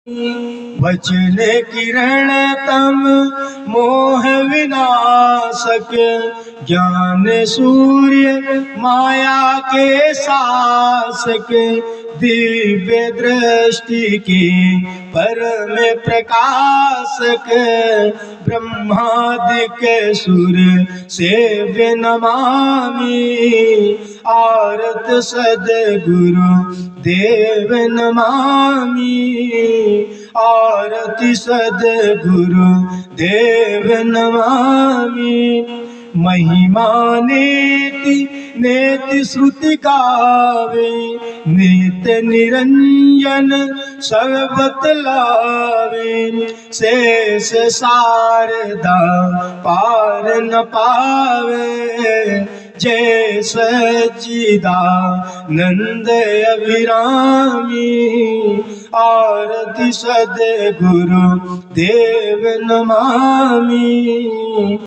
वचन किरण तम मोह विनाशक, ज्ञान सूर्य माया के शासक, दिव्य दृष्टि की परम प्रकाशक, ब्रह्मादिक सुर सेव्य नमामि, आरत सद्गुरु देव नमामि, आरति सद्गुरु देव नमामि। महिमा नेति नेति श्रुति गावे, नित्य निरंजन सब बतलावे, शेष शारदा पार न पावे, जय सच्चिदानंद अभिरामी, आरति सद्गुरु देव नमामि।